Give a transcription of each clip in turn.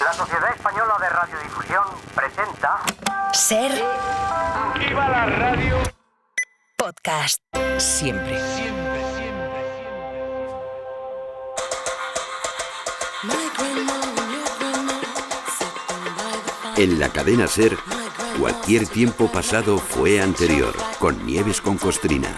La Sociedad Española de Radiodifusión presenta... Ser... ¡Viva la radio! Podcast. Siempre. En la cadena SER, cualquier tiempo pasado fue anterior, con Nieves con Costrina.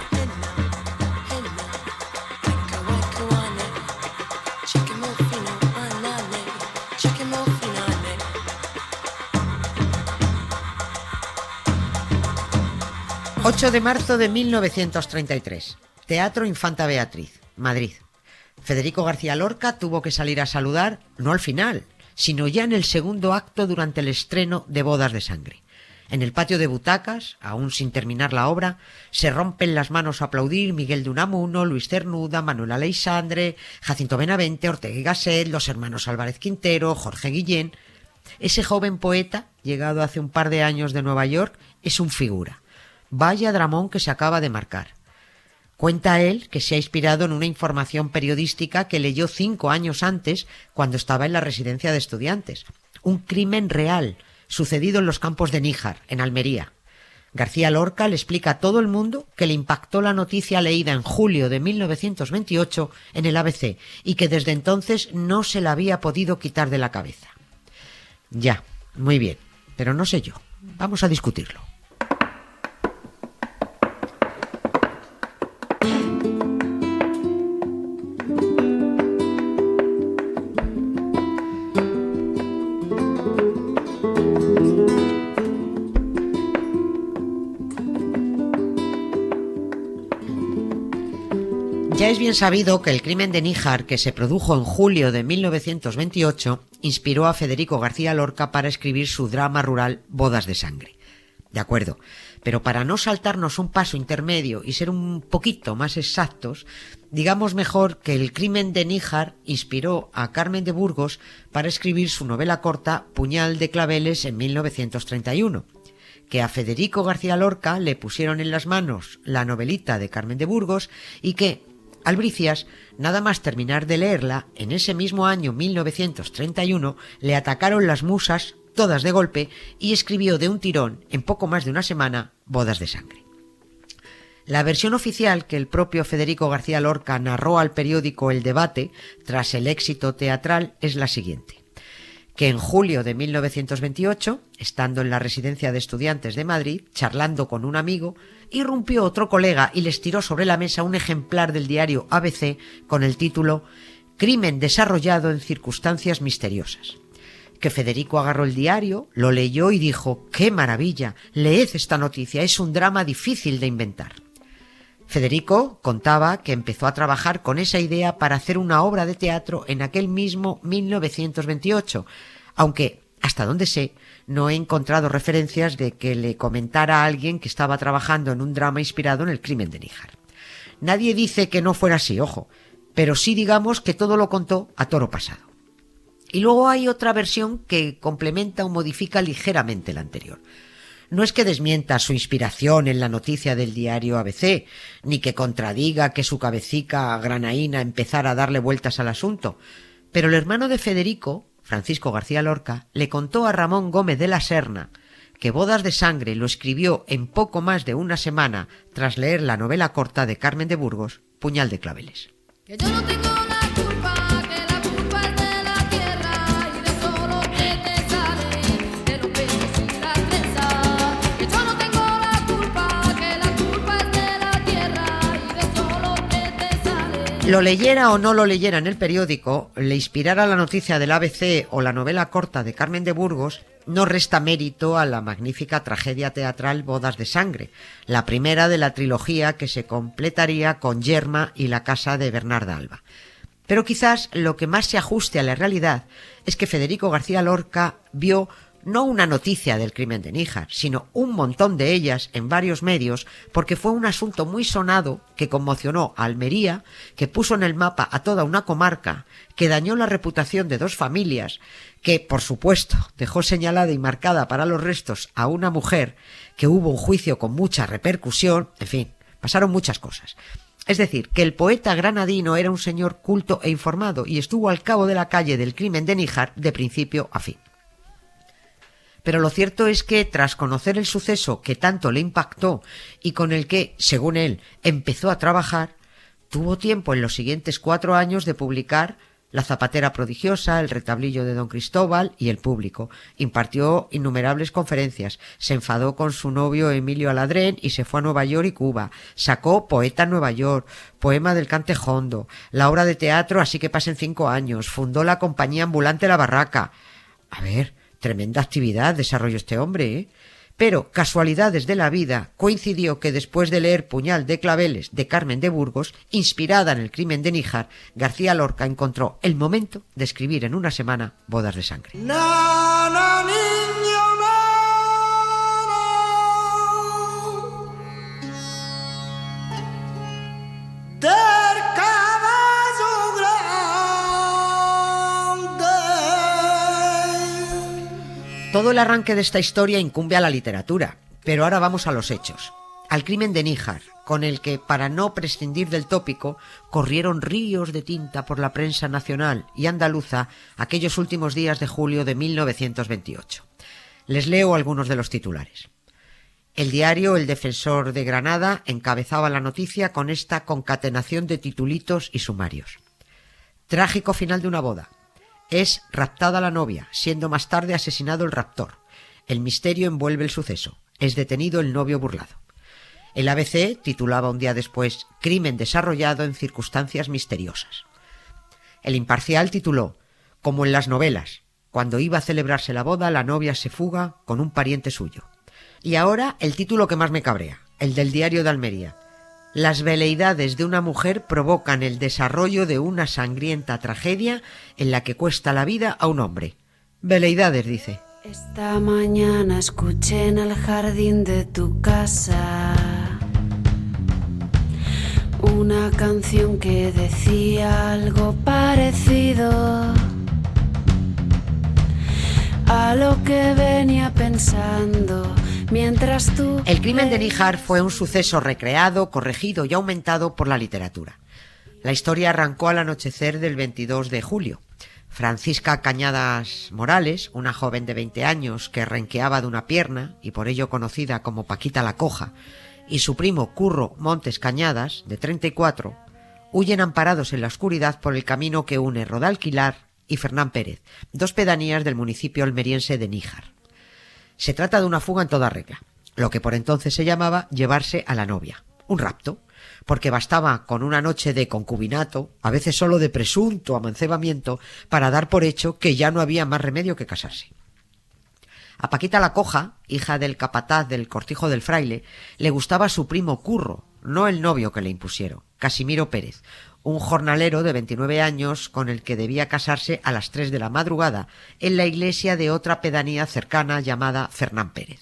...8 de marzo de 1933... Teatro Infanta Beatriz, Madrid. Federico García Lorca tuvo que salir a saludar, no al final, sino ya en el segundo acto durante el estreno de Bodas de Sangre. En el patio de butacas, aún sin terminar la obra, se rompen las manos a aplaudir Miguel de Unamuno, Luis Cernuda, Manuel Aleixandre, Jacinto Benavente, Ortega y Gasset, los hermanos Álvarez Quintero, Jorge Guillén. Ese joven poeta, llegado hace un par de años de Nueva York, es un figura. Vaya dramón que se acaba de marcar. Cuenta él que se ha inspirado en una información periodística que leyó 5 años antes cuando estaba en la residencia de estudiantes. Un crimen real, sucedido en los campos de Níjar, en Almería. García Lorca le explica a todo el mundo que le impactó la noticia leída en julio de 1928 en el ABC y que desde entonces no se la había podido quitar de la cabeza. Ya, muy bien, pero no sé yo. Vamos a discutirlo. Ya es bien sabido que el crimen de Níjar, que se produjo en julio de 1928, inspiró a Federico García Lorca para escribir su drama rural Bodas de Sangre. De acuerdo, pero para no saltarnos un paso intermedio y ser un poquito más exactos, digamos mejor que el crimen de Níjar inspiró a Carmen de Burgos para escribir su novela corta Puñal de claveles en 1931. Que a Federico García Lorca le pusieron en las manos la novelita de Carmen de Burgos y que Albricias, nada más terminar de leerla, en ese mismo año 1931, le atacaron las musas, todas de golpe, y escribió de un tirón, en poco más de una semana, Bodas de Sangre. La versión oficial que el propio Federico García Lorca narró al periódico El Debate, tras el éxito teatral, es la siguiente. Que en julio de 1928, estando en la residencia de estudiantes de Madrid, charlando con un amigo, irrumpió otro colega y les tiró sobre la mesa un ejemplar del diario ABC con el título «Crimen desarrollado en circunstancias misteriosas». Que Federico agarró el diario, lo leyó y dijo «¡Qué maravilla! Leed esta noticia, es un drama difícil de inventar». Federico contaba que empezó a trabajar con esa idea para hacer una obra de teatro en aquel mismo 1928, aunque, hasta donde sé, no he encontrado referencias de que le comentara a alguien que estaba trabajando en un drama inspirado en el crimen de Níjar. Nadie dice que no fuera así, ojo, pero sí digamos que todo lo contó a toro pasado. Y luego hay otra versión que complementa o modifica ligeramente la anterior. No es que desmienta su inspiración en la noticia del diario ABC, ni que contradiga que su cabecica granaína empezara a darle vueltas al asunto, pero el hermano de Federico, Francisco García Lorca, le contó a Ramón Gómez de la Serna que Bodas de Sangre lo escribió en poco más de una semana tras leer la novela corta de Carmen de Burgos, Puñal de claveles. Que yo no tengo la culpa, que la culpa es de la tierra y de todo lo que te sale de los peces y las presas. Que yo no tengo la culpa, que la culpa es de la tierra y de todo lo que te sale. Lo leyera o no lo leyera en el periódico, le inspirara la noticia del ABC o la novela corta de Carmen de Burgos, no resta mérito a la magnífica tragedia teatral Bodas de Sangre, la primera de la trilogía que se completaría con Yerma y la casa de Bernarda Alba. Pero quizás lo que más se ajuste a la realidad es que Federico García Lorca vio no una noticia del crimen de Níjar, sino un montón de ellas en varios medios, porque fue un asunto muy sonado que conmocionó a Almería, que puso en el mapa a toda una comarca, que dañó la reputación de 2 familias, que, por supuesto, dejó señalada y marcada para los restos a una mujer, que hubo un juicio con mucha repercusión, en fin, pasaron muchas cosas. Es decir, que el poeta granadino era un señor culto e informado y estuvo al cabo de la calle del crimen de Níjar de principio a fin. Pero lo cierto es que, tras conocer el suceso que tanto le impactó y con el que, según él, empezó a trabajar, tuvo tiempo en los siguientes 4 años de publicar La zapatera prodigiosa, El retablillo de Don Cristóbal y El público. Impartió innumerables conferencias, se enfadó con su novio Emilio Aladrén y se fue a Nueva York y Cuba. Sacó Poeta en Nueva York, Poema del Cantejondo, la obra de teatro Así que pasen 5 años, fundó la compañía ambulante La Barraca. A ver, tremenda actividad desarrolló este hombre, ¿eh? Pero, casualidades de la vida, coincidió que después de leer Puñal de claveles de Carmen de Burgos, inspirada en el crimen de Níjar, García Lorca encontró el momento de escribir en una semana Bodas de sangre. Todo el arranque de esta historia incumbe a la literatura, pero ahora vamos a los hechos. Al crimen de Níjar, con el que, para no prescindir del tópico, corrieron ríos de tinta por la prensa nacional y andaluza aquellos últimos días de julio de 1928. Les leo algunos de los titulares. El diario El Defensor de Granada encabezaba la noticia con esta concatenación de titulitos y sumarios. Trágico final de una boda. Es raptada la novia, siendo más tarde asesinado el raptor. El misterio envuelve el suceso. Es detenido el novio burlado. El ABC titulaba un día después Crimen desarrollado en circunstancias misteriosas. El Imparcial tituló Como en las novelas. Cuando iba a celebrarse la boda, la novia se fuga con un pariente suyo. Y ahora el título que más me cabrea, el del Diario de Almería. Las veleidades de una mujer provocan el desarrollo de una sangrienta tragedia en la que cuesta la vida a un hombre. Veleidades, dice. Esta mañana escuché en el jardín de tu casa una canción que decía algo parecido a lo que venía pensando. Mientras tú... El crimen de Níjar fue un suceso recreado, corregido y aumentado por la literatura. La historia arrancó al anochecer del 22 de julio. Francisca Cañadas Morales, una joven de 20 años que renqueaba de una pierna y por ello conocida como Paquita la Coja, y su primo Curro Montes Cañadas, de 34, huyen amparados en la oscuridad por el camino que une Rodalquilar y Fernán Pérez, 2 pedanías del municipio almeriense de Níjar. Se trata de una fuga en toda regla, lo que por entonces se llamaba llevarse a la novia, un rapto, porque bastaba con una noche de concubinato, a veces solo de presunto amancebamiento, para dar por hecho que ya no había más remedio que casarse. A Paquita la Coja, hija del capataz del Cortijo del Fraile, le gustaba su primo Curro, no el novio que le impusieron, Casimiro Pérez, un jornalero de 29 años con el que debía casarse a las 3 de la madrugada en la iglesia de otra pedanía cercana llamada Fernán Pérez.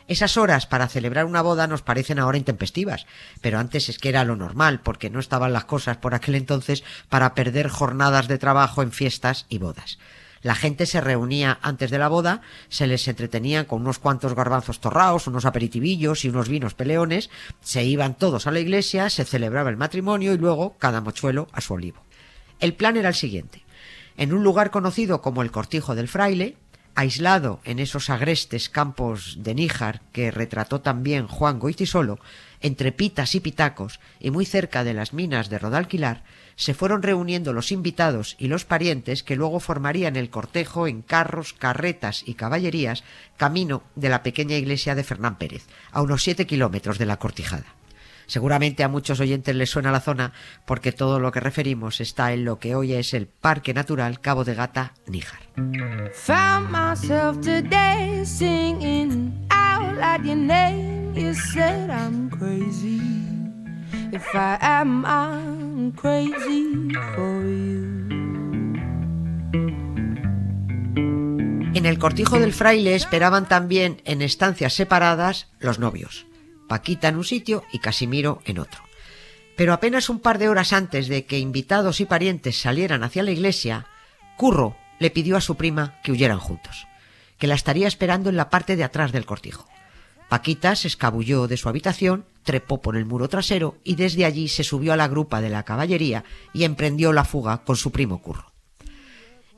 Esas horas para celebrar una boda nos parecen ahora intempestivas, pero antes es que era lo normal, porque no estaban las cosas por aquel entonces para perder jornadas de trabajo en fiestas y bodas. La gente se reunía antes de la boda, se les entretenía con unos cuantos garbanzos torraos, unos aperitivillos y unos vinos peleones, se iban todos a la iglesia, se celebraba el matrimonio y luego cada mochuelo a su olivo. El plan era el siguiente. En un lugar conocido como el Cortijo del Fraile, aislado en esos agrestes campos de Níjar que retrató también Juan Goytisolo, entre pitas y pitacos y muy cerca de las minas de Rodalquilar, se fueron reuniendo los invitados y los parientes que luego formarían el cortejo en carros, carretas y caballerías camino de la pequeña iglesia de Fernán Pérez, a unos 7 kilómetros de la Cortijada. Seguramente a muchos oyentes les suena la zona porque todo lo que referimos está en lo que hoy es el Parque Natural Cabo de Gata, Níjar. Found myself today singing out loud your name. You said I'm crazy. If I am, I'm crazy for you. En el Cortijo del Fraile esperaban también en estancias separadas los novios, Paquita en un sitio y Casimiro en otro. Pero apenas un par de horas antes de que invitados y parientes salieran hacia la iglesia, Curro le pidió a su prima que huyeran juntos, que la estaría esperando en la parte de atrás del cortijo. Paquita se escabulló de su habitación trepó por el muro trasero y desde allí se subió a la grupa de la caballería y emprendió la fuga con su primo Curro.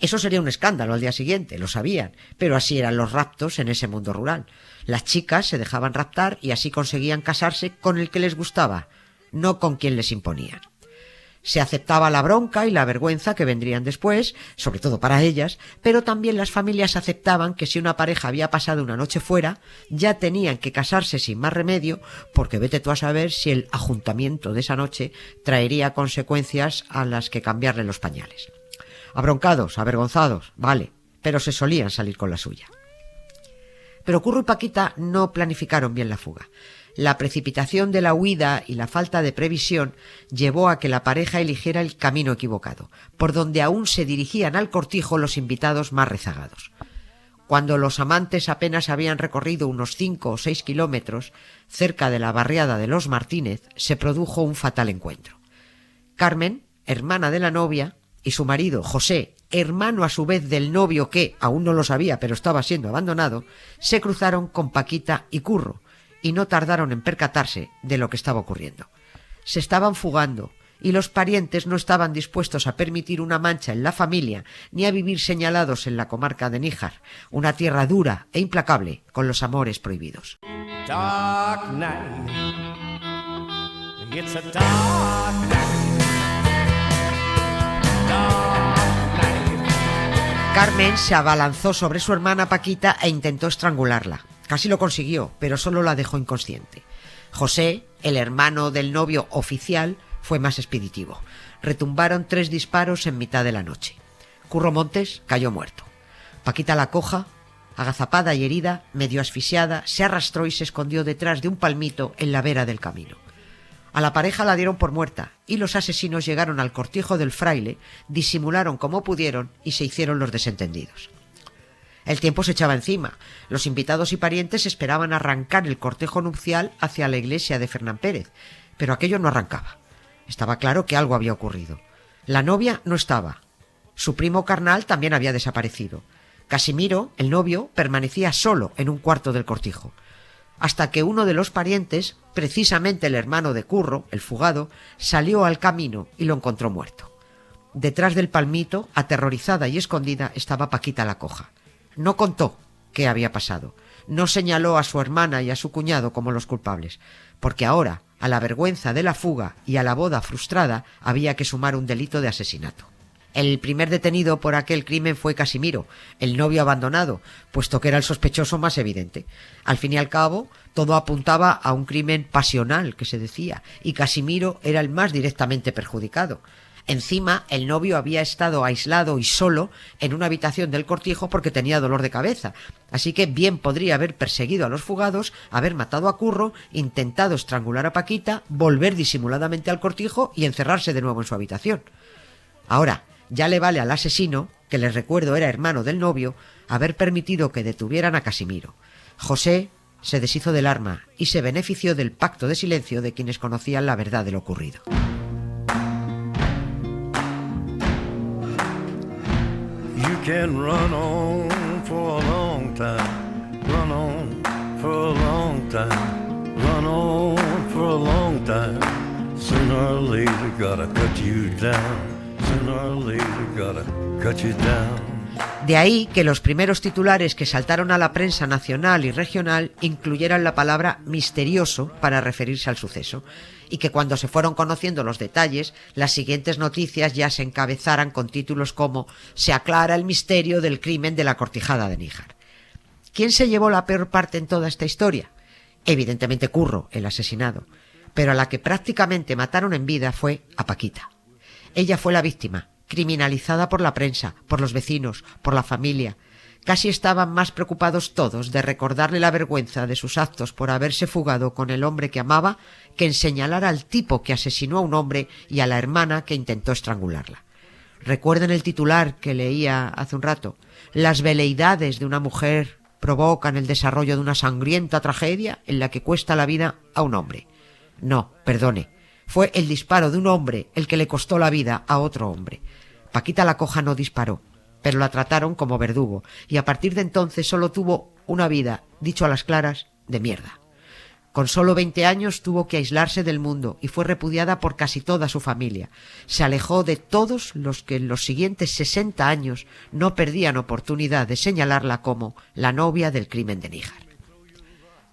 Eso sería un escándalo al día siguiente, lo sabían, pero así eran los raptos en ese mundo rural. Las chicas se dejaban raptar y así conseguían casarse con el que les gustaba, no con quien les imponían. Se aceptaba la bronca y la vergüenza que vendrían después, sobre todo para ellas, pero también las familias aceptaban que si una pareja había pasado una noche fuera, ya tenían que casarse sin más remedio, porque vete tú a saber si el ajuntamiento de esa noche traería consecuencias a las que cambiarle los pañales. Abroncados, avergonzados, vale, pero se solían salir con la suya. Pero Curro y Paquita no planificaron bien la fuga. La precipitación de la huida y la falta de previsión llevó a que la pareja eligiera el camino equivocado, por donde aún se dirigían al cortijo los invitados más rezagados. Cuando los amantes apenas habían recorrido unos 5 o 6 kilómetros, cerca de la barriada de los Martínez, se produjo un fatal encuentro. Carmen, hermana de la novia, y su marido, José, hermano a su vez del novio que, aún no lo sabía, pero estaba siendo abandonado, se cruzaron con Paquita y Curro, y no tardaron en percatarse de lo que estaba ocurriendo. Se estaban fugando, y los parientes no estaban dispuestos a permitir una mancha en la familia, ni a vivir señalados en la comarca de Níjar, una tierra dura e implacable con los amores prohibidos. Dark night. It's a dark night. Dark night. Carmen se abalanzó sobre su hermana Paquita e intentó estrangularla. Casi lo consiguió, pero solo la dejó inconsciente. José, el hermano del novio oficial, fue más expeditivo. Retumbaron 3 disparos en mitad de la noche. Curro Montes cayó muerto. Paquita la Coja, agazapada y herida, medio asfixiada, se arrastró y se escondió detrás de un palmito en la vera del camino. A la pareja la dieron por muerta y los asesinos llegaron al cortijo del fraile, disimularon como pudieron y se hicieron los desentendidos. El tiempo se echaba encima. Los invitados y parientes esperaban arrancar el cortejo nupcial hacia la iglesia de Fernán Pérez, pero aquello no arrancaba. Estaba claro que algo había ocurrido. La novia no estaba. Su primo carnal también había desaparecido. Casimiro, el novio, permanecía solo en un cuarto del cortijo, hasta que uno de los parientes, precisamente el hermano de Curro, el fugado, salió al camino y lo encontró muerto. Detrás del palmito, aterrorizada y escondida, estaba Paquita la Coja. No contó qué había pasado. No señaló a su hermana y a su cuñado como los culpables, porque ahora, a la vergüenza de la fuga y a la boda frustrada, había que sumar un delito de asesinato. El primer detenido por aquel crimen fue Casimiro, el novio abandonado, puesto que era el sospechoso más evidente. Al fin y al cabo, todo apuntaba a un crimen pasional, que se decía, y Casimiro era el más directamente perjudicado. Encima, el novio había estado aislado y solo en una habitación del cortijo porque tenía dolor de cabeza, así que bien podría haber perseguido a los fugados, haber matado a Curro, intentado estrangular a Paquita, volver disimuladamente al cortijo y encerrarse de nuevo en su habitación. Ahora, ya le vale al asesino, que les recuerdo era hermano del novio, haber permitido que detuvieran a Casimiro. José se deshizo del arma y se benefició del pacto de silencio de quienes conocían la verdad de lo ocurrido. You can run on for a long time, run on for a long time, run on for a long time. Sooner or later gotta cut you down, sooner or later gotta cut you down. De ahí que los primeros titulares que saltaron a la prensa nacional y regional incluyeran la palabra misterioso para referirse al suceso, y que cuando se fueron conociendo los detalles, las siguientes noticias ya se encabezaran con títulos como «Se aclara el misterio del crimen de la Cortijada de Níjar». ¿Quién se llevó la peor parte en toda esta historia? Evidentemente Curro, el asesinado, pero a la que prácticamente mataron en vida fue a Paquita. Ella fue la víctima, criminalizada por la prensa, por los vecinos, por la familia. Casi estaban más preocupados todos de recordarle la vergüenza de sus actos por haberse fugado con el hombre que amaba que en señalar al tipo que asesinó a un hombre y a la hermana que intentó estrangularla. Recuerden el titular que leía hace un rato. Las veleidades de una mujer provocan el desarrollo de una sangrienta tragedia en la que cuesta la vida a un hombre. No, perdone. Fue el disparo de un hombre el que le costó la vida a otro hombre. Paquita la Coja no disparó, pero la trataron como verdugo, y a partir de entonces solo tuvo una vida, dicho a las claras, de mierda. Con solo 20 años tuvo que aislarse del mundo y fue repudiada por casi toda su familia. Se alejó de todos los que en los siguientes 60 años no perdían oportunidad de señalarla como la novia del crimen de Níjar.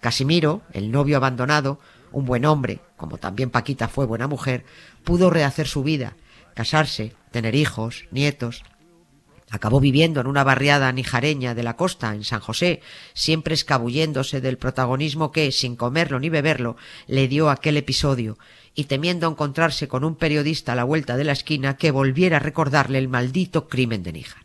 Casimiro, el novio abandonado, un buen hombre, como también Paquita fue buena mujer, pudo rehacer su vida, casarse, tener hijos, nietos. Acabó viviendo en una barriada nijareña de la costa, en San José, siempre escabulléndose del protagonismo que, sin comerlo ni beberlo, le dio aquel episodio, y temiendo encontrarse con un periodista a la vuelta de la esquina que volviera a recordarle el maldito crimen de Níjar.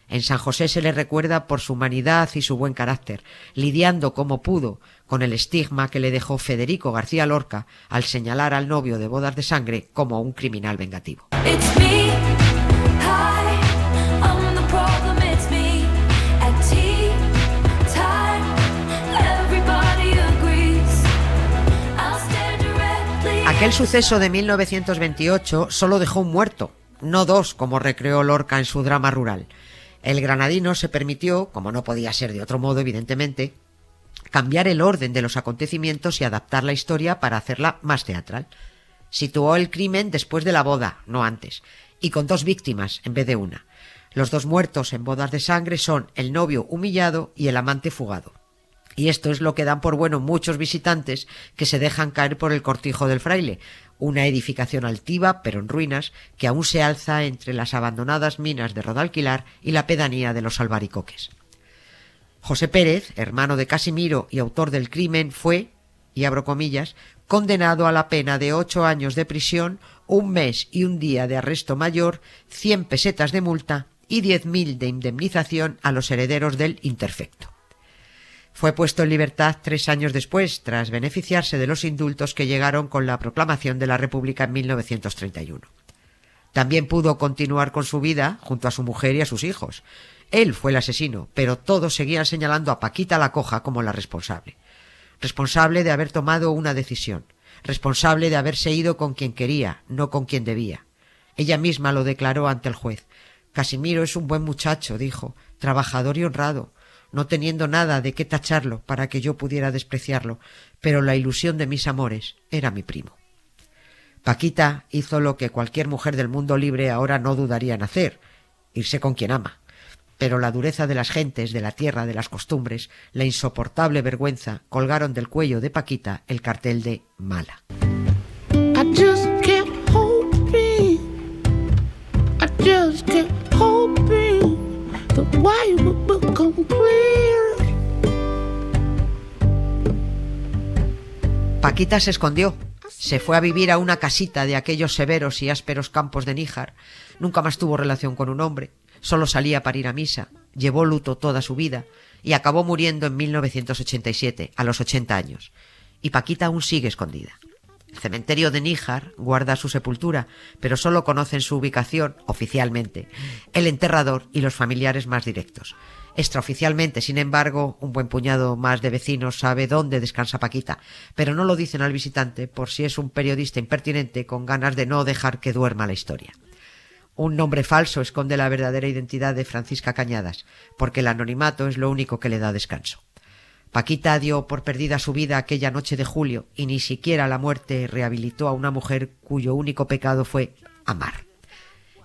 En San José se le recuerda por su humanidad y su buen carácter, lidiando como pudo con el estigma que le dejó Federico García Lorca al señalar al novio de Bodas de Sangre como un criminal vengativo. It's me, hi, I'm the problem, it's me. At tea time, everybody agrees. I'll stare directly. Aquel suceso de 1928 solo dejó un muerto, no dos como recreó Lorca en su drama rural. El granadino se permitió, como no podía ser de otro modo evidentemente, cambiar el orden de los acontecimientos y adaptar la historia para hacerla más teatral. Situó el crimen después de la boda, no antes, y con dos víctimas en vez de una. Los dos muertos en Bodas de Sangre son el novio humillado y el amante fugado. Y esto es lo que dan por bueno muchos visitantes que se dejan caer por el Cortijo del Fraile, una edificación altiva pero en ruinas que aún se alza entre las abandonadas minas de Rodalquilar y la pedanía de los Albaricoques. José Pérez, hermano de Casimiro y autor del crimen, fue, y abro comillas, condenado a la pena de 8 años de prisión, 1 mes y 1 día de arresto mayor, 100 pesetas de multa y 10.000 de indemnización a los herederos del interfecto. Fue puesto en libertad 3 años después, tras beneficiarse de los indultos que llegaron con la proclamación de la República en 1931. También pudo continuar con su vida junto a su mujer y a sus hijos. Él fue el asesino, pero todos seguían señalando a Paquita la Coja como la responsable. Responsable de haber tomado una decisión. Responsable de haberse ido con quien quería, no con quien debía. Ella misma lo declaró ante el juez. Casimiro es un buen muchacho, dijo, trabajador y honrado, no teniendo nada de qué tacharlo para que yo pudiera despreciarlo, pero la ilusión de mis amores era mi primo. Paquita hizo lo que cualquier mujer del mundo libre ahora no dudaría en hacer, irse con quien ama. Pero la dureza de las gentes, de la tierra, de las costumbres, la insoportable vergüenza, colgaron del cuello de Paquita el cartel de mala. I just kept hoping, I just kept hoping the way would become clear. Paquita se escondió. Se fue a vivir a una casita de aquellos severos y ásperos campos de Níjar. Nunca más tuvo relación con un hombre. Solo salía para ir a misa. Llevó luto toda su vida y acabó muriendo en 1987, a los 80 años. Y Paquita aún sigue escondida. El cementerio de Níjar guarda su sepultura, pero solo conocen su ubicación, oficialmente, el enterrador y los familiares más directos. Extraoficialmente, sin embargo, un buen puñado más de vecinos sabe dónde descansa Paquita, pero no lo dicen al visitante por si es un periodista impertinente con ganas de no dejar que duerma la historia. Un nombre falso esconde la verdadera identidad de Francisca Cañadas, porque el anonimato es lo único que le da descanso. Paquita dio por perdida su vida aquella noche de julio y ni siquiera la muerte rehabilitó a una mujer cuyo único pecado fue amar.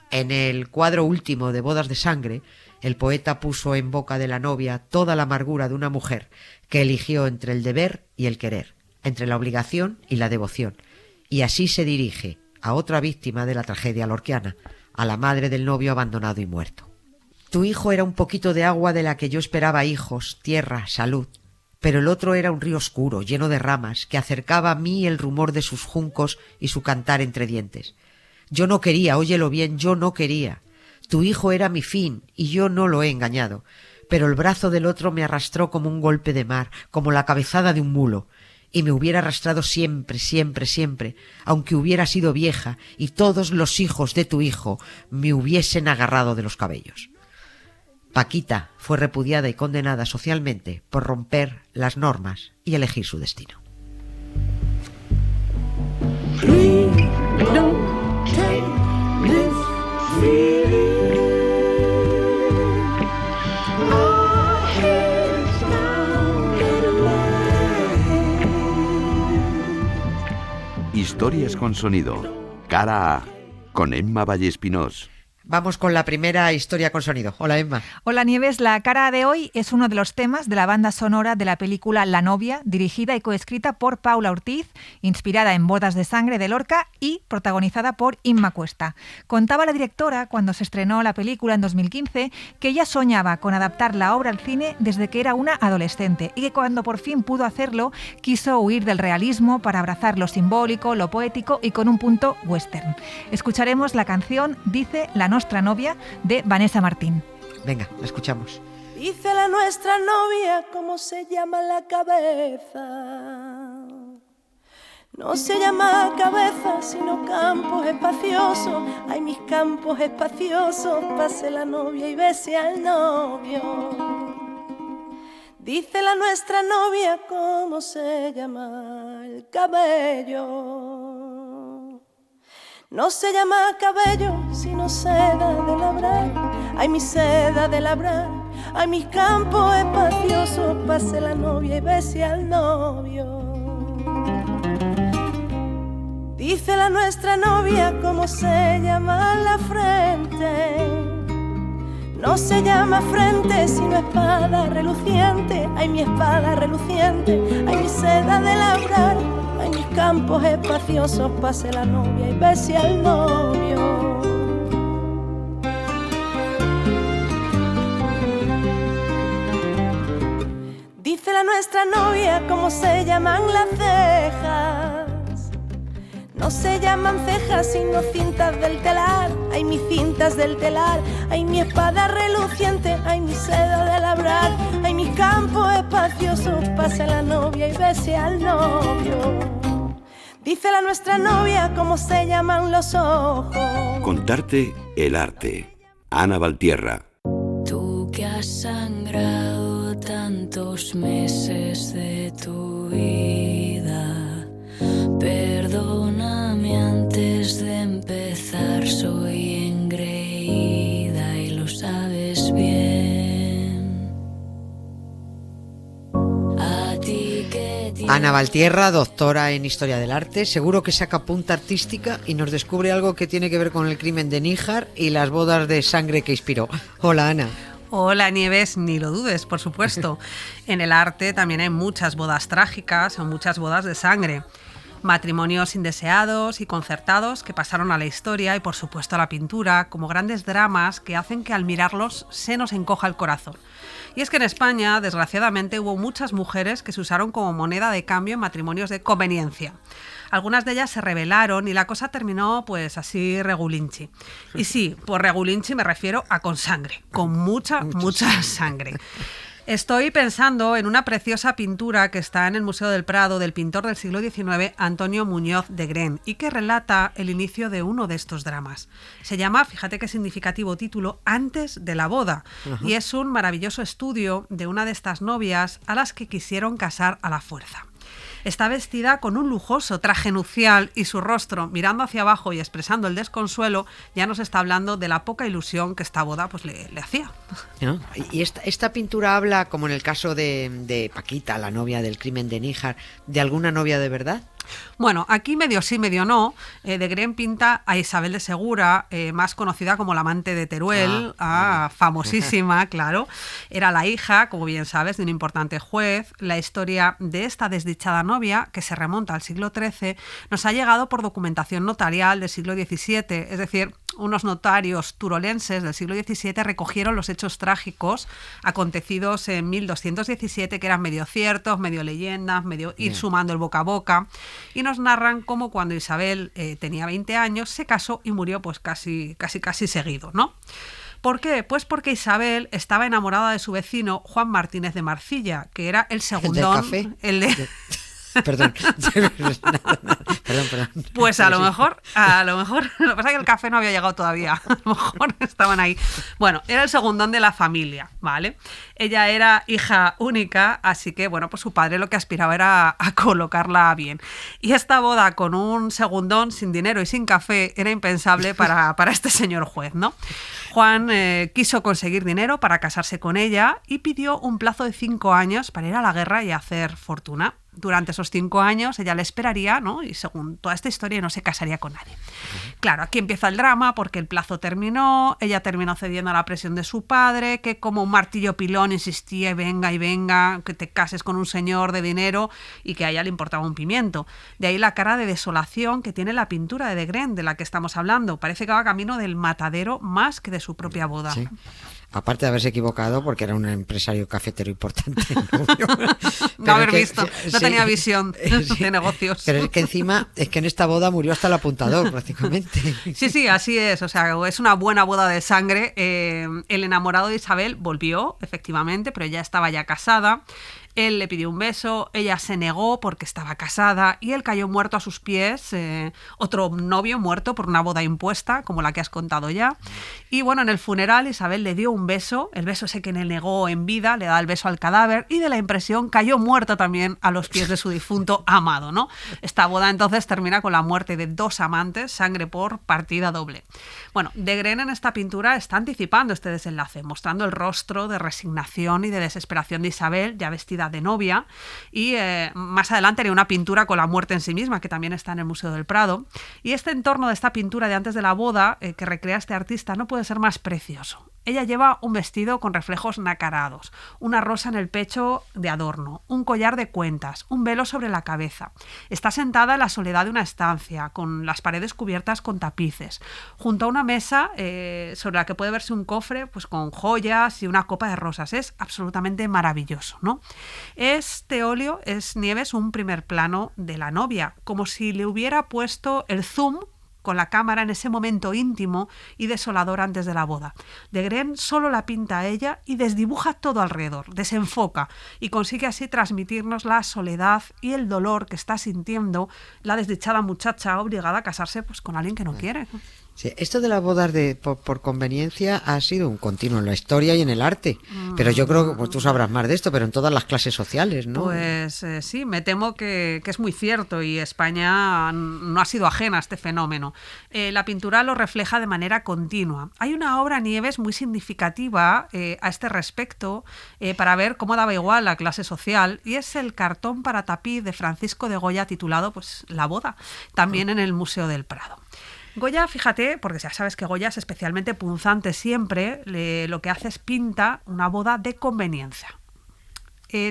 En el cuadro último de Bodas de Sangre, el poeta puso en boca de la novia toda la amargura de una mujer que eligió entre el deber y el querer, entre la obligación y la devoción, y así se dirige a otra víctima de la tragedia lorquiana, a la madre del novio abandonado y muerto. Tu hijo era un poquito de agua de la que yo esperaba hijos, tierra, salud, pero el otro era un río oscuro, lleno de ramas, que acercaba a mí el rumor de sus juncos y su cantar entre dientes. Yo no quería, óyelo bien, yo no quería. Tu hijo era mi fin, y yo no lo he engañado, pero el brazo del otro me arrastró como un golpe de mar, como la cabezada de un mulo, y me hubiera arrastrado siempre, siempre, siempre, aunque hubiera sido vieja y todos los hijos de tu hijo me hubiesen agarrado de los cabellos. Paquita fue repudiada y condenada socialmente por romper las normas y elegir su destino. Please don't take this feeling. Our heads down, little man. Historias con sonido. Cara A, con Emma Vallespinós. Vamos con la primera historia con sonido. Hola, Emma. Hola, Nieves. La cara de hoy es uno de los temas de la banda sonora de la película La novia, dirigida y coescrita por Paula Ortiz, inspirada en Bodas de sangre de Lorca y protagonizada por Inma Cuesta. Contaba la directora, cuando se estrenó la película en 2015, que ella soñaba con adaptar la obra al cine desde que era una adolescente y que cuando por fin pudo hacerlo, quiso huir del realismo para abrazar lo simbólico, lo poético y con un punto western. Escucharemos la canción Dice la Nuestra novia de Vanessa Martín. Venga, la escuchamos. Dice la nuestra novia cómo se llama la cabeza. No se llama cabeza sino campos espaciosos. Ay, mis campos espaciosos, pase la novia y bese al novio. Dice la nuestra novia cómo se llama el cabello. No se llama cabello, sino seda de labrar. Ay, mi seda de labrar. Ay, mis campos espaciosos, pase la novia y bese al novio. Dice la nuestra novia cómo se llama la frente. No se llama frente, sino espada reluciente. Ay, mi espada reluciente. Ay, mi seda de labrar. Ay, mis campos espaciosos, pase la novia y bese al novio. Dice la nuestra novia cómo se llaman las cejas. No se llaman cejas sino cintas del telar. Ay, mis cintas del telar. Ay, mi espada reluciente. Ay, mi seda de labrar. Ay, mis campos espaciosos, pase la novia y bese al novio. Dice la nuestra novia cómo se llaman los ojos. Contarte el arte. Ana Valtierra. Tú que has sangrado tantos meses de tu vida, perdóname antes de empezar, soy engreída y lo sabes bien. Ana Valtierra, doctora en Historia del Arte, seguro que saca punta artística y nos descubre algo que tiene que ver con el crimen de Níjar y las bodas de sangre que inspiró. Hola, Ana. Hola, Nieves, ni lo dudes, por supuesto. En el arte también hay muchas bodas trágicas o muchas bodas de sangre. Matrimonios indeseados y concertados que pasaron a la historia y, por supuesto, a la pintura, como grandes dramas que hacen que al mirarlos se nos encoja el corazón. Y es que en España, desgraciadamente, hubo muchas mujeres que se usaron como moneda de cambio en matrimonios de conveniencia. Algunas de ellas se rebelaron y la cosa terminó pues así regulinchi. Y sí, por regulinchi me refiero a con sangre, con mucha sangre. Estoy pensando en una preciosa pintura que está en el Museo del Prado del pintor del siglo XIX, Antonio Muñoz de Gren, y que relata el inicio de uno de estos dramas. Se llama, fíjate qué significativo título, Antes de la boda, y es un maravilloso estudio de una de estas novias a las que quisieron casar a la fuerza. Está vestida con un lujoso traje nupcial y su rostro, mirando hacia abajo y expresando el desconsuelo, ya nos está hablando de la poca ilusión que esta boda pues le hacía. ¿No? Y esta pintura habla, como en el caso de Paquita, la novia del crimen de Níjar, ¿de alguna novia de verdad? Bueno, aquí medio sí, medio no. De Gren pinta a Isabel de Segura, más conocida como la amante de Teruel, famosísima, claro. Era la hija, como bien sabes, de un importante juez. La historia de esta desdichada novia, que se remonta al siglo XIII, nos ha llegado por documentación notarial del siglo XVII, es decir, unos notarios turolenses del siglo XVII recogieron los hechos trágicos acontecidos en 1217, que eran medio ciertos, medio leyendas, medio ir sumando el boca a boca, y nos narran cómo cuando Isabel tenía 20 años se casó y murió pues casi seguido, ¿no? ¿Por qué? Pues porque Isabel estaba enamorada de su vecino Juan Martínez de Marcilla, que era el segundón... ¿El del café? El de... Perdón. Pues a lo mejor, lo que pasa es que el café no había llegado todavía, a lo mejor estaban ahí. Bueno, era el segundón de la familia, ¿vale? Ella era hija única, así que, bueno, pues su padre lo que aspiraba era a colocarla bien. Y esta boda con un segundón sin dinero y sin café era impensable para este señor juez, ¿no? Juan quiso conseguir dinero para casarse con ella y pidió un plazo de 5 años para ir a la guerra y hacer fortuna. Durante esos 5 años ella le esperaría, ¿no? Y según toda esta historia no se casaría con nadie. Claro, aquí empieza el drama porque el plazo terminó, ella terminó cediendo a la presión de su padre, que como un martillo pilón insistía y venga, que te cases con un señor de dinero, y que a ella le importaba un pimiento. De ahí la cara de desolación que tiene la pintura de Degren, de la que estamos hablando. Parece que va camino del matadero más que de su propia boda. Sí. Aparte de haberse equivocado porque era un empresario cafetero importante. No haber visto, no tenía visión de negocios. Pero es que encima, es que en esta boda murió hasta el apuntador prácticamente. Sí, así es. O sea, es una buena boda de sangre. El enamorado de Isabel volvió, efectivamente, pero ella estaba ya casada. Él le pidió un beso, ella se negó porque estaba casada y él cayó muerto a sus pies, otro novio muerto por una boda impuesta, como la que has contado ya. Y bueno, en el funeral Isabel le dio un beso, el beso ese que le negó en vida, le da el beso al cadáver y de la impresión cayó muerto también a los pies de su difunto amado, ¿no? Esta boda entonces termina con la muerte de 2 amantes, sangre por partida doble. Bueno, Degren en esta pintura está anticipando este desenlace, mostrando el rostro de resignación y de desesperación de Isabel, ya vestida de novia, y más adelante haré una pintura con la muerte en sí misma, que también está en el Museo del Prado. Y este entorno de esta pintura de antes de la boda, que recrea este artista, no puede ser más precioso. Ella lleva un vestido con reflejos nacarados, una rosa en el pecho de adorno, un collar de cuentas, un velo sobre la cabeza. Está sentada en la soledad de una estancia, con las paredes cubiertas con tapices, junto a una mesa sobre la que puede verse un cofre pues, con joyas y una copa de rosas. Es absolutamente maravilloso, ¿no? Este óleo es Nieves un primer plano de la novia, como si le hubiera puesto el zoom con la cámara en ese momento íntimo y desolador antes de la boda. Degren solo la pinta a ella y desdibuja todo alrededor, desenfoca y consigue así transmitirnos la soledad y el dolor que está sintiendo la desdichada muchacha obligada a casarse pues, con alguien que no quiere. Sí, esto de las bodas por conveniencia ha sido un continuo en la historia y en el arte. Pero yo creo que pues, tú sabrás más de esto, pero en todas las clases sociales, ¿no? Pues sí, me temo que es muy cierto y España no ha sido ajena a este fenómeno. La pintura lo refleja de manera continua. Hay una obra, Nieves, muy significativa a este respecto para ver cómo daba igual la clase social, y es el cartón para tapiz de Francisco de Goya titulado pues, La boda, también en el Museo del Prado. Goya, fíjate, porque ya sabes que Goya es especialmente punzante siempre, lo que hace es pinta una boda de conveniencia.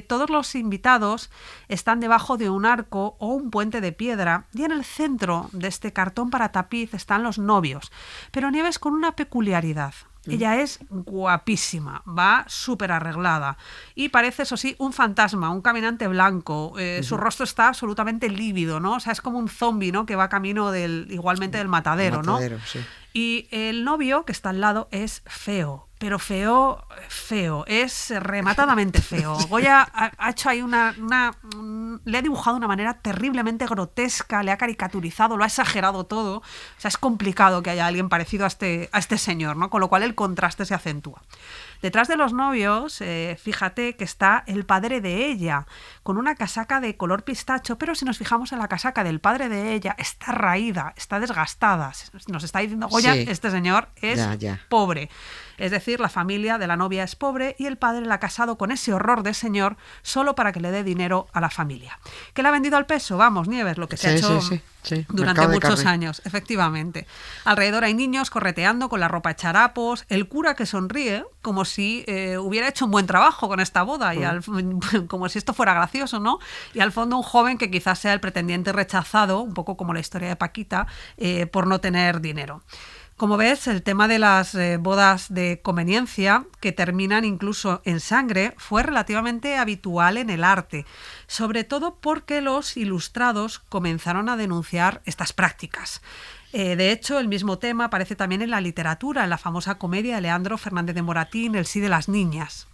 Todos los invitados están debajo de un arco o un puente de piedra y en el centro de este cartón para tapiz están los novios, pero Nieves con una peculiaridad. Ella es guapísima, va súper arreglada y parece, eso sí, un fantasma, un caminante blanco. Su rostro está absolutamente lívido, ¿no? O sea, es como un zombi, ¿no? Que va camino igualmente del matadero, ¿no? Sí. Y el novio que está al lado es feo, pero feo, es rematadamente feo. Goya ha hecho ahí le ha dibujado de una manera terriblemente grotesca, le ha caricaturizado, lo ha exagerado todo. O sea, es complicado que haya alguien parecido a este señor, ¿no? Con lo cual el contraste se acentúa. Detrás de los novios, fíjate que está el padre de ella, con una casaca de color pistacho, pero si nos fijamos en la casaca del padre de ella, está raída, está desgastada. Nos está diciendo Goya, sí, este señor es pobre. Es decir, la familia de la novia es pobre y el padre la ha casado con ese horror de señor solo para que le dé dinero a la familia. ¿Que le ha vendido al peso? Vamos, Nieves, lo que se ha hecho durante muchos años, efectivamente. Alrededor hay niños correteando con la ropa hecha harapos, el cura que sonríe como si hubiera hecho un buen trabajo con esta boda, y como si esto fuera gracioso, ¿no? Y al fondo un joven que quizás sea el pretendiente rechazado, un poco como la historia de Paquita, por no tener dinero. Como ves, el tema de las bodas de conveniencia, que terminan incluso en sangre, fue relativamente habitual en el arte, sobre todo porque los ilustrados comenzaron a denunciar estas prácticas. De hecho, el mismo tema aparece también en la literatura, en la famosa comedia de Leandro Fernández de Moratín, El sí de las niñas.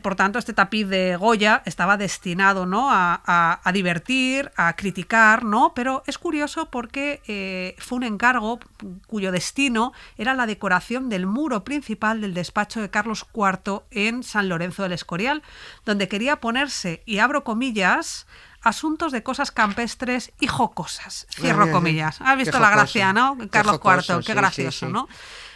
Por tanto, este tapiz de Goya estaba destinado, ¿no?, a divertir, a criticar, ¿no? Pero es curioso porque fue un encargo cuyo destino era la decoración del muro principal del despacho de Carlos IV en San Lorenzo del Escorial, donde quería ponerse, y abro comillas, asuntos de cosas campestres y jocosas. Cierro comillas. ¿Has visto Qué la jocoso. gracia, no? Carlos jocoso, IV, qué sí, gracioso, sí. ¿no?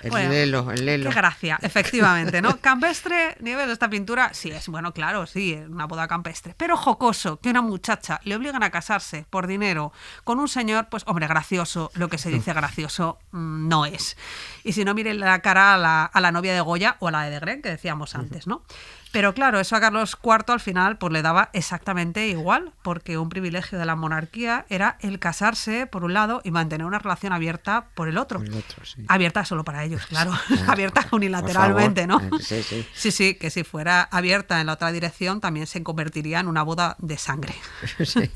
El Bueno, lelo. Qué gracia, efectivamente, ¿no? Campestre, nivel de esta pintura, sí es, bueno, claro, sí, es una boda campestre. Pero jocoso, que una muchacha le obligan a casarse por dinero con un señor, pues, hombre, gracioso, lo que se dice gracioso no es. Y si no, miren la cara a la novia de Goya o a la de Degren, que decíamos antes, ¿no? Pero claro, eso a Carlos IV al final pues le daba exactamente igual, porque un privilegio de la monarquía era el casarse por un lado y mantener una relación abierta por el otro. Abierta solo para ellos, claro. Abierta unilateralmente, ¿no? Sí, que si fuera abierta en la otra dirección también se convertiría en una boda de sangre. Sí.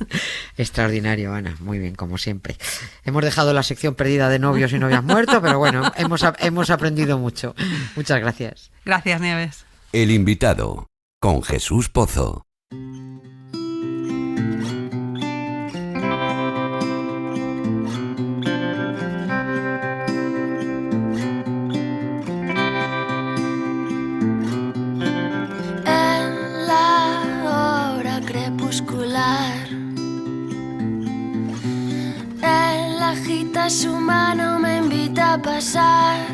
Extraordinario, Ana. Muy bien, como siempre. Hemos dejado la sección perdida de novios y novias muertos, pero bueno, hemos aprendido mucho. Muchas gracias. Gracias, Nieves. El invitado, con Jesús Pozo. En la hora crepuscular, él agita su mano, me invita a pasar.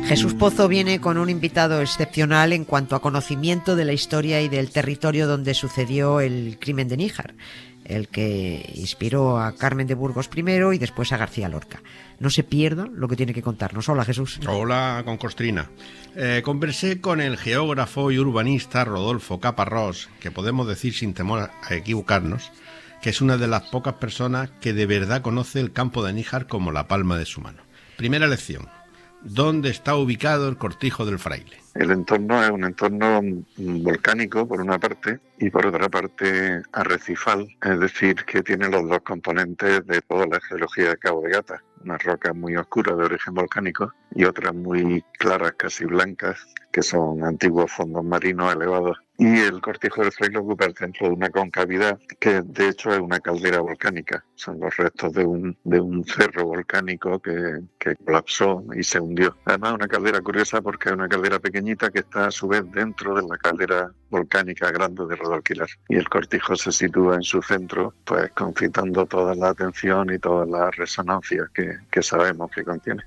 Jesús Pozo viene con un invitado excepcional en cuanto a conocimiento de la historia y del territorio donde sucedió el crimen de Níjar, el que inspiró a Carmen de Burgos primero y después a García Lorca. No se pierdan lo que tiene que contarnos. Hola, Jesús. Hola, con Costrina. Conversé con el geógrafo y urbanista Rodolfo Caparrós, que podemos decir sin temor a equivocarnos, que es una de las pocas personas que de verdad conoce el campo de Níjar como la palma de su mano. Primera lección. ¿Dónde está ubicado el Cortijo del Fraile? El entorno es un entorno volcánico por una parte y por otra parte arrecifal, es decir, que tiene los dos componentes de toda la geología de Cabo de Gata, unas rocas muy oscuras de origen volcánico y otras muy claras, casi blancas, que son antiguos fondos marinos elevados. Y el Cortijo del Fraile ocupa el centro de una concavidad que de hecho es una caldera volcánica. Son los restos de un cerro volcánico que colapsó y se hundió. Además, una caldera curiosa porque es una caldera pequeñita que está a su vez dentro de la caldera volcánica grande de Rodalquilar. Y el cortijo se sitúa en su centro, pues concitando toda la atención y todas las resonancias que sabemos que contiene.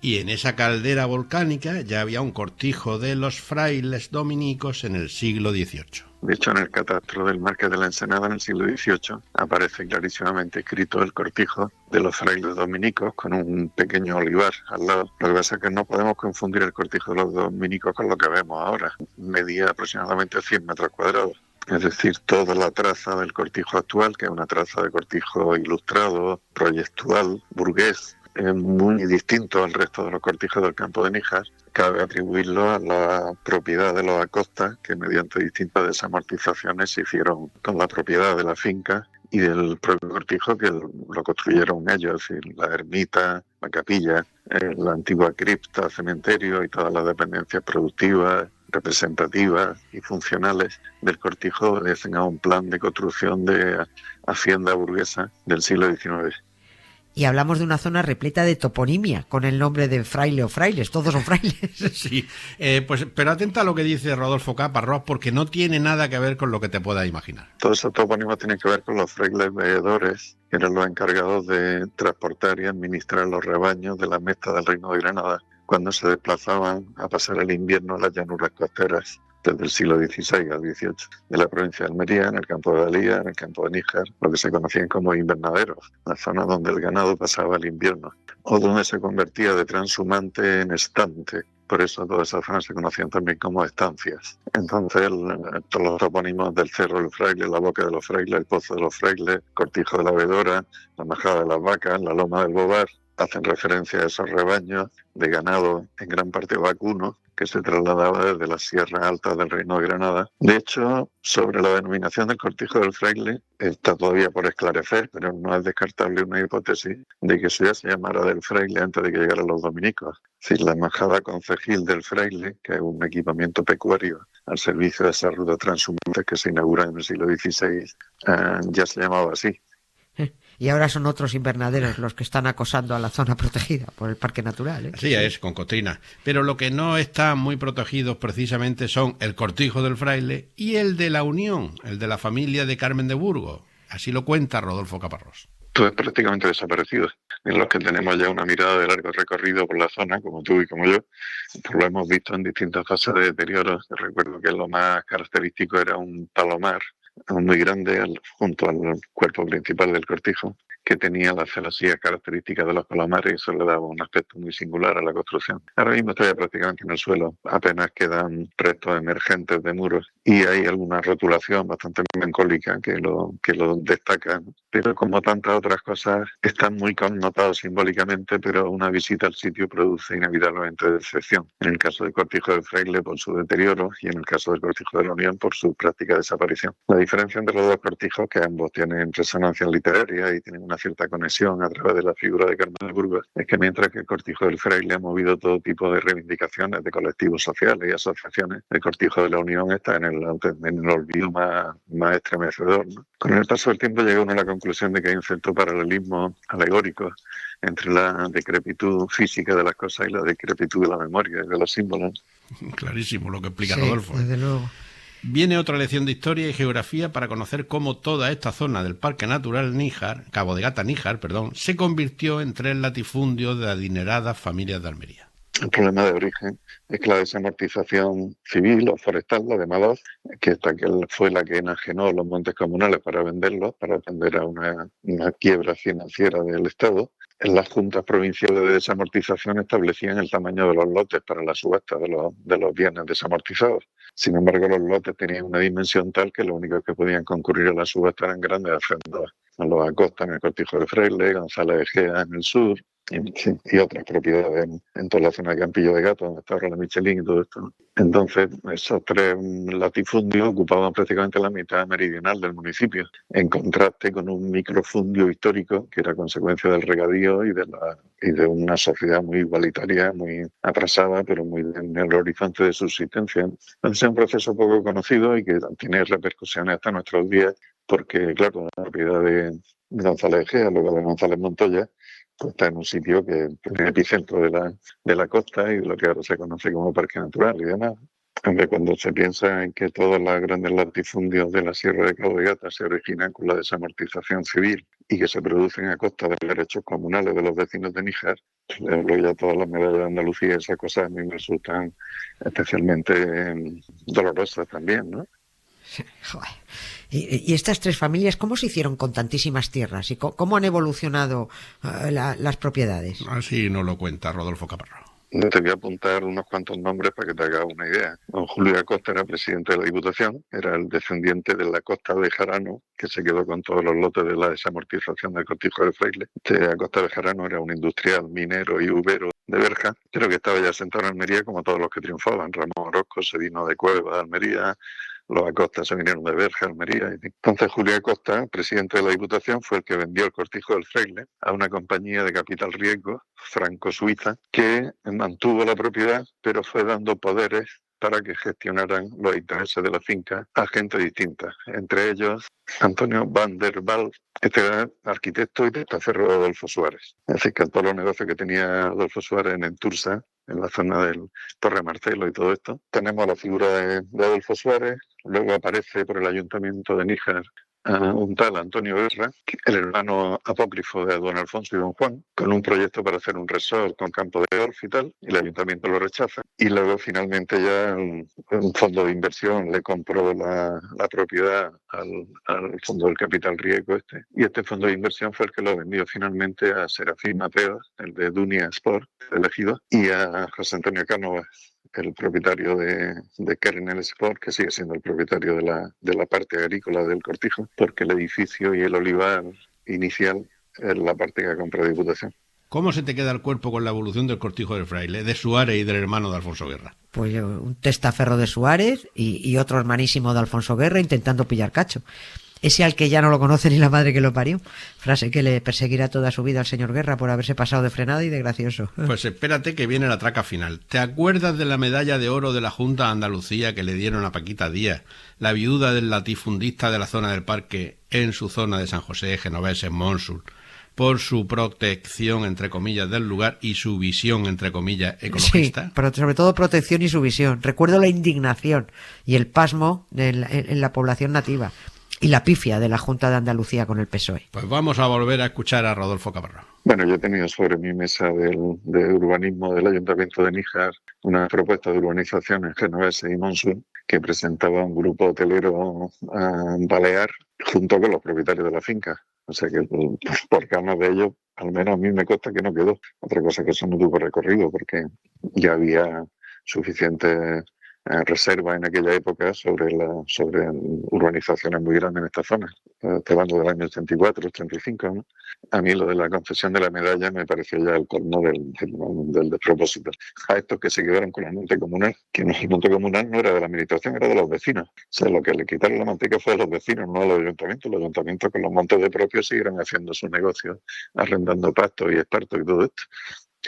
Y en esa caldera volcánica ya había un cortijo de los frailes dominicos en el siglo XVIII. De hecho, en el catastro del Marqués de la Ensenada en el siglo XVIII aparece clarísimamente escrito el cortijo de los frailes dominicos con un pequeño olivar al lado. Lo que pasa es que no podemos confundir el cortijo de los dominicos con lo que vemos ahora. Medía aproximadamente 100 metros cuadrados. Es decir, toda la traza del cortijo actual, que es una traza de cortijo ilustrado, proyectual, burgués, muy distinto al resto de los cortijos del campo de Níjar. Cabe atribuirlo a la propiedad de los Acosta, que mediante distintas desamortizaciones se hicieron con la propiedad de la finca y del propio cortijo, que lo construyeron ellos, es decir, la ermita, la capilla, la antigua cripta, cementerio y todas las dependencias productivas, representativas y funcionales del cortijo obedecen a un plan de construcción de hacienda burguesa del siglo XIX. Y hablamos de una zona repleta de toponimia, con el nombre de fraile o frailes, todos son frailes. Sí, pero atenta a lo que dice Rodolfo Caparrós, porque no tiene nada que ver con lo que te puedas imaginar. Todos esos topónimos tienen que ver con los frailes veedores, que eran los encargados de transportar y administrar los rebaños de la mesta del Reino de Granada, cuando se desplazaban a pasar el invierno en las llanuras costeras desde el siglo XVI al XVIII, de la provincia de Almería, en el campo de Alía, en el campo de Níjar, lo que se conocían como invernaderos, la zona donde el ganado pasaba el invierno, o donde se convertía de transhumante en estante. Por eso todas esas zonas se conocían también como estancias. Entonces, todos los topónimos del Cerro del Fraile, la Boca de los Frailes, el Pozo de los Frailes, Cortijo de la Vedora, la Majada de las Vacas, la Loma del Bobar, hacen referencia a esos rebaños de ganado, en gran parte vacuno, que se trasladaba desde las sierras altas del Reino de Granada. De hecho, sobre la denominación del Cortijo del Fraile está todavía por esclarecer, pero no es descartable una hipótesis de que eso ya se llamara del Fraile antes de que llegaran los dominicos. Es decir, la majada concejil del Fraile, que es un equipamiento pecuario al servicio de esas rutas transhumantes que se inauguran en el siglo XVI, ya se llamaba así. Y ahora son otros invernaderos los que están acosando a la zona protegida por el Parque Natural. Así es, con Costrina. Pero lo que no están muy protegidos precisamente son el Cortijo del Fraile y el de la Unión, el de la familia de Carmen de Burgos. Así lo cuenta Rodolfo Caparrós. Todo es prácticamente desaparecido. En los que tenemos ya una mirada de largo recorrido por la zona, como tú y como yo, pues lo hemos visto en distintas fases de deterioro. Recuerdo que lo más característico era un palomar muy grande junto al cuerpo principal del cortijo, que tenía las celosías características de los palomares, y eso le daba un aspecto muy singular a la construcción. Ahora mismo está ya prácticamente en el suelo, apenas quedan restos emergentes de muros y hay alguna rotulación bastante melancólica que lo destaca, pero como tantas otras cosas están muy connotados simbólicamente, pero una visita al sitio produce inevitablemente decepción. En el caso del cortijo del Fraile por su deterioro y en el caso del cortijo de la Unión por su práctica desaparición. La diferencia entre los dos cortijos, que ambos tienen resonancia literaria y tienen una cierta conexión a través de la figura de Carmen de Burgos, es que mientras que el cortijo del Fraile ha movido todo tipo de reivindicaciones de colectivos sociales y asociaciones, el cortijo de la Unión está en el olvido más estremecedor, ¿no? Con el paso del tiempo llega uno a la conclusión de que hay un cierto paralelismo alegórico entre la decrepitud física de las cosas y la decrepitud de la memoria y de los símbolos. Clarísimo lo que explica Sí, Rodolfo. desde luego. Viene otra lección de historia y geografía para conocer cómo toda esta zona del Parque Natural Níjar, Cabo de Gata Níjar, se convirtió en 3 latifundios de adineradas familias de Almería. El problema de origen es que la desamortización civil o forestal, la de Madoz, que fue la que enajenó los montes comunales para venderlos, para atender a una quiebra financiera del Estado. Las juntas provinciales de desamortización establecían el tamaño de los lotes para la subasta de los bienes desamortizados. Sin embargo, los lotes tenían una dimensión tal que los únicos que podían concurrir a la subasta eran grandes hacendados. Los Acosta en el cortijo de Fraile, González Egea en el sur, y otras propiedades en toda la zona de Campillo de Gato, donde está ahora la Michelin y todo esto. Entonces, esos 3 latifundios ocupaban prácticamente la mitad meridional del municipio, en contraste con un microfundio histórico que era consecuencia del regadío y de una sociedad muy igualitaria, muy atrasada, pero muy en el horizonte de subsistencia. Entonces, es un proceso poco conocido y que tiene repercusiones hasta nuestros días, porque, claro, la propiedad de González Egea, luego de González Montoya, pues está en un sitio que es el epicentro de la costa y de lo que ahora se conoce como parque natural y demás. Aunque cuando se piensa en que todos los grandes latifundios de la Sierra de Cabo de Gata se originan con la desamortización civil y que se producen a costa de los derechos comunales de los vecinos de Níjar, luego ya todas las medallas de Andalucía, esas cosas a mí me resultan especialmente dolorosas también, ¿no? Joder. ¿Y estas 3 familias cómo se hicieron con tantísimas tierras? ¿Y cómo han evolucionado las propiedades? Así nos lo cuenta Rodolfo Caparrós. Te voy a apuntar unos cuantos nombres para que te hagas una idea. Don Julio Acosta era presidente de la Diputación, era el descendiente de la Acosta de Jarano, que se quedó con todos los lotes de la desamortización del cortijo de Fraile. Acosta de Jarano era un industrial, minero y ubero de Berja, pero que estaba ya sentado en Almería como todos los que triunfaban. Ramón Orozco se vino de Cueva, de Almería, los Acosta se vinieron de Berja, Almería. Entonces Julio Acosta, presidente de la Diputación, fue el que vendió el cortijo del Fraile a una compañía de capital riesgo franco-suiza que mantuvo la propiedad, pero fue dando poderes para que gestionaran los intereses de la finca a gente distinta. Entre ellos, Antonio van der Waal, este era arquitecto y testaferro de Adolfo Suárez. Es decir, que todos los negocios que tenía Adolfo Suárez en Entursa, en la zona del Torre Marcelo y todo esto, tenemos la figura de Adolfo Suárez. Luego aparece por el Ayuntamiento de Níjar un tal Antonio Guerra, el hermano apócrifo de don Alfonso y don Juan, con un proyecto para hacer un resort con campo de golf y tal, y el ayuntamiento lo rechaza. Y luego finalmente ya un fondo de inversión le compró la propiedad al fondo del capital riesgo y este fondo de inversión fue el que lo vendió finalmente a Serafín Mateos, el de Dunia Sport, elegido, y a José Antonio Cánovas, el propietario de Kernel Sport, que sigue siendo el propietario de la parte agrícola del cortijo, porque el edificio y el olivar inicial es la parte que ha comprado Diputación. ¿Cómo se te queda el cuerpo con la evolución del cortijo del Fraile, de Suárez y del hermano de Alfonso Guerra? Pues un testaferro de Suárez y otro hermanísimo de Alfonso Guerra intentando pillar cacho. Ese al que ya no lo conoce ni la madre que lo parió. Frase que le perseguirá toda su vida al señor Guerra por haberse pasado de frenada y de gracioso. Pues espérate que viene la traca final. ¿Te acuerdas de la medalla de oro de la Junta de Andalucía que le dieron a Paquita Díaz, la viuda del latifundista de la zona del parque en su zona de San José, Genovés, en Monsul, por su protección, entre comillas, del lugar y su visión, entre comillas, ecologista? Sí, pero sobre todo protección y su visión. Recuerdo la indignación y el pasmo en la población nativa. y la pifia de la Junta de Andalucía con el PSOE. Pues vamos a volver a escuchar a Rodolfo Caparrós. Bueno, yo he tenido sobre mi mesa de urbanismo del Ayuntamiento de Níjar una propuesta de urbanización en Genovese y Monsul que presentaba un grupo hotelero balear junto con los propietarios de la finca. O sea que por ganas de ellos, al menos a mí me consta que no quedó. Otra cosa que eso no tuvo recorrido porque ya había suficiente reserva en aquella época sobre urbanizaciones muy grandes en esta zona. Estoy hablando del año 84, 85, ¿no? A mí lo de la concesión de la medalla me pareció ya el colmo del despropósito. A estos que se quedaron con el monte comunal, que el monte comunal no era de la administración, era de los vecinos. O sea, lo que le quitaron la manteca fue a los vecinos, no a los ayuntamientos. Los ayuntamientos con los montes de propios siguieron haciendo su negocio, arrendando pastos y espartos y todo esto.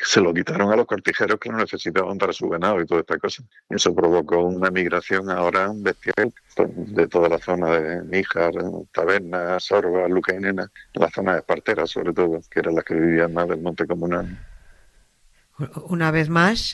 Se lo quitaron a los cortijeros que lo necesitaban para su ganado y toda esta cosa. Eso provocó una migración ahora bestial de toda la zona de Níjar, Taberna, Sorba, Luca y Nena, la zona de Espartera sobre todo, que eran las que vivían más del monte comunal. Una vez más,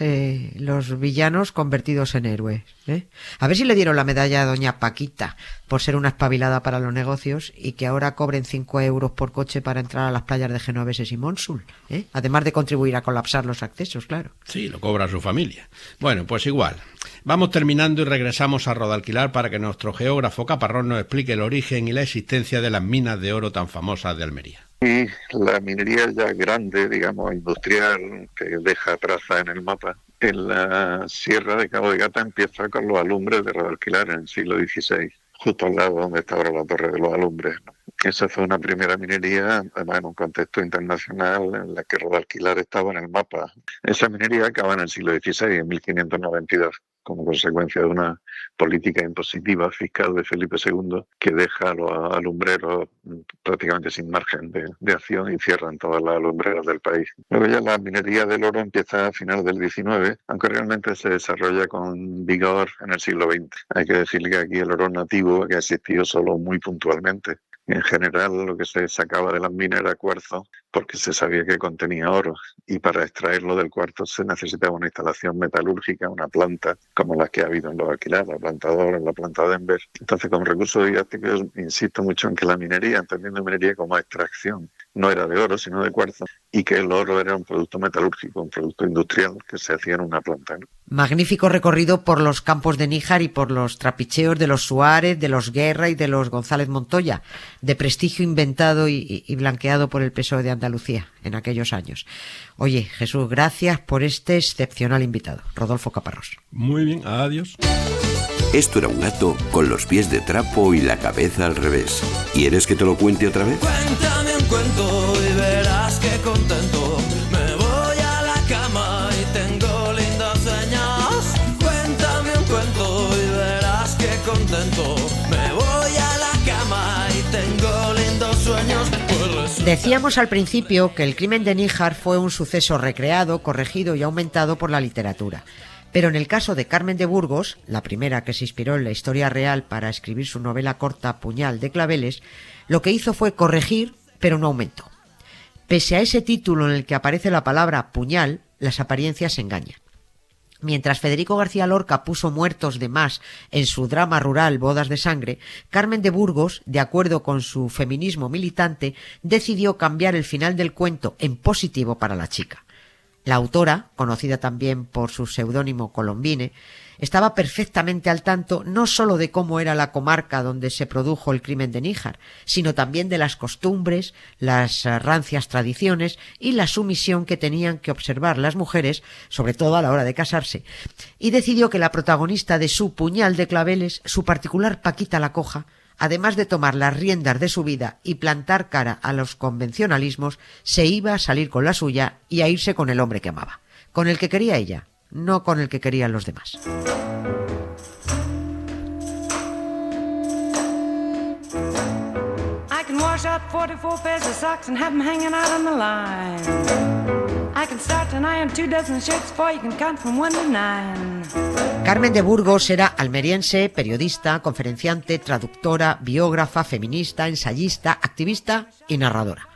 los villanos convertidos en héroes, ¿eh? A ver si le dieron la medalla a doña Paquita por ser una espabilada para los negocios y que ahora cobren 5 euros por coche para entrar a las playas de Genoveses y Monsul, ¿eh? Además de contribuir a colapsar los accesos, claro. Sí, lo cobra su familia. Bueno, pues igual. Vamos terminando y regresamos a Rodalquilar para que nuestro geógrafo Caparrós nos explique el origen y la existencia de las minas de oro tan famosas de Almería. Y la minería ya grande, digamos, industrial, que deja traza en el mapa, en la sierra de Cabo de Gata empieza con los alumbres de Rodalquilar en el siglo XVI, justo al lado donde está ahora la Torre de los Alumbres, ¿no? Esa fue una primera minería, además en un contexto internacional en la que Rodalquilar estaba en el mapa. Esa minería acaba en el siglo XVI, en 1592. Como consecuencia de una política impositiva fiscal de Felipe II que deja a los alumbreros prácticamente sin margen de acción y cierran todas las alumbreras del país. Luego ya la minería del oro empieza a finales del XIX, aunque realmente se desarrolla con vigor en el siglo XX. Hay que decir que aquí el oro nativo que ha existido solo muy puntualmente. En general lo que se sacaba de las minas era cuarzo porque se sabía que contenía oro y para extraerlo del cuarzo se necesitaba una instalación metalúrgica, una planta como las que ha habido en los alquilares, la planta Dora, la planta Denver. Entonces, como recurso didáctico, insisto mucho en que la minería, entendiendo minería como extracción, no era de oro sino de cuarzo y que el oro era un producto metalúrgico, un producto industrial que se hacía en una planta, ¿no? Magnífico recorrido por los campos de Níjar y por los trapicheos de los Suárez, de los Guerra y de los González Montoya, de prestigio inventado y blanqueado por el PSOE de Andalucía en aquellos años. Oye, Jesús, gracias por este excepcional invitado, Rodolfo Caparrós. Muy bien, adiós. Esto era un gato con los pies de trapo y la cabeza al revés. ¿Quieres que te lo cuente otra vez? Cuéntame un cuento y verás que contento. Me voy a la cama y tengo lindos sueños. Cuéntame un cuento y verás que contento. Me voy a la cama y tengo lindos sueños. Decíamos al principio que el crimen de Níjar fue un suceso recreado, corregido y aumentado por la literatura. Pero en el caso de Carmen de Burgos, la primera que se inspiró en la historia real para escribir su novela corta Puñal de Claveles, lo que hizo fue corregir, pero no aumentó. Pese a ese título en el que aparece la palabra puñal, las apariencias engañan. Mientras Federico García Lorca puso muertos de más en su drama rural Bodas de Sangre, Carmen de Burgos, de acuerdo con su feminismo militante, decidió cambiar el final del cuento en positivo para la chica. La autora, conocida también por su seudónimo Colombine, estaba perfectamente al tanto no sólo de cómo era la comarca donde se produjo el crimen de Níjar, sino también de las costumbres, las rancias tradiciones y la sumisión que tenían que observar las mujeres, sobre todo a la hora de casarse, y decidió que la protagonista de su Puñal de Claveles, su particular Paquita la Coja, además de tomar las riendas de su vida y plantar cara a los convencionalismos, se iba a salir con la suya y a irse con el hombre que amaba, con el que quería ella, no con el que querían los demás. I can wash out 44 pairs of socks and have them hanging out on the line. I can start and iron 2 dozen shirts before you can count from 1 to 9. Carmen de Burgos era almeriense, periodista, conferenciante, traductora, biógrafa, feminista, ensayista, activista y narradora.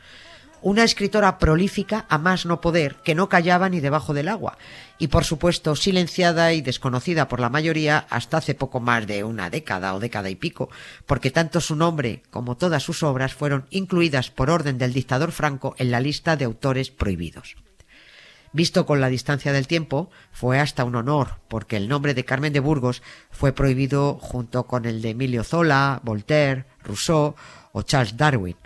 Una escritora prolífica a más no poder, que no callaba ni debajo del agua, y por supuesto silenciada y desconocida por la mayoría hasta hace poco más de una década o década y pico, porque tanto su nombre como todas sus obras fueron incluidas por orden del dictador Franco en la lista de autores prohibidos. Visto con la distancia del tiempo, fue hasta un honor, porque el nombre de Carmen de Burgos fue prohibido junto con el de Emilio Zola, Voltaire, Rousseau o Charles Darwin.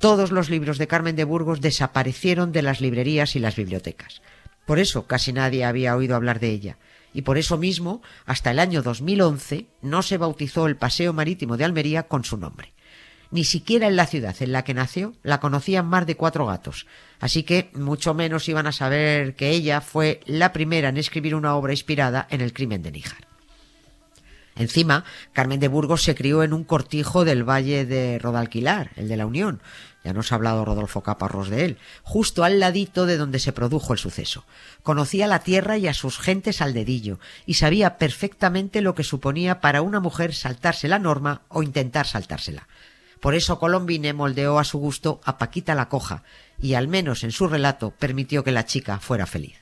Todos los libros de Carmen de Burgos desaparecieron de las librerías y las bibliotecas. Por eso casi nadie había oído hablar de ella. Y por eso mismo, hasta el año 2011, no se bautizó el Paseo Marítimo de Almería con su nombre. Ni siquiera en la ciudad en la que nació la conocían más de 4 gatos, así que mucho menos iban a saber que ella fue la primera en escribir una obra inspirada en el crimen de Níjar. Encima, Carmen de Burgos se crió en un cortijo del valle de Rodalquilar, el de la Unión, ya nos ha hablado Rodolfo Caparrós de él, justo al ladito de donde se produjo el suceso. Conocía la tierra y a sus gentes al dedillo, y sabía perfectamente lo que suponía para una mujer saltarse la norma o intentar saltársela. Por eso Colombine moldeó a su gusto a Paquita la Coja, y al menos en su relato permitió que la chica fuera feliz.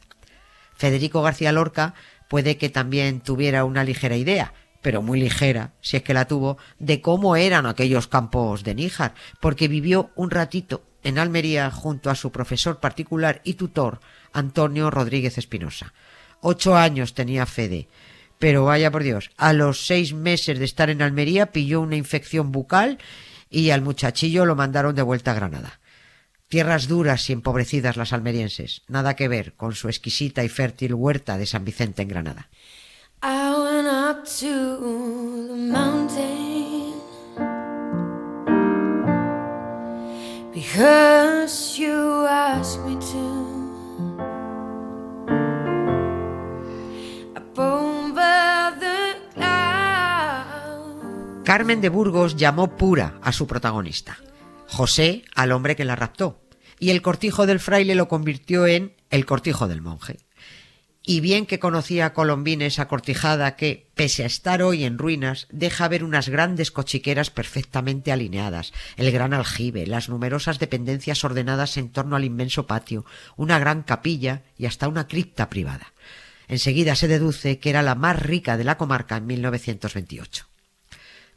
Federico García Lorca puede que también tuviera una ligera idea, pero muy ligera, si es que la tuvo, de cómo eran aquellos campos de Níjar, porque vivió un ratito en Almería junto a su profesor particular y tutor, Antonio Rodríguez Espinosa. 8 años tenía Fede, pero vaya por Dios, a los 6 meses de estar en Almería pilló una infección bucal y al muchachillo lo mandaron de vuelta a Granada. Tierras duras y empobrecidas las almerienses, nada que ver con su exquisita y fértil huerta de San Vicente en Granada. I went up to the mountain because you asked me to. Up over the clouds. Carmen de Burgos llamó Pura a su protagonista, José al hombre que la raptó, y el cortijo del fraile lo convirtió en el cortijo del monje. Y bien que conocía a Colombine esa cortijada que, pese a estar hoy en ruinas, deja ver unas grandes cochiqueras perfectamente alineadas, el gran aljibe, las numerosas dependencias ordenadas en torno al inmenso patio, una gran capilla y hasta una cripta privada. Enseguida se deduce que era la más rica de la comarca en 1928.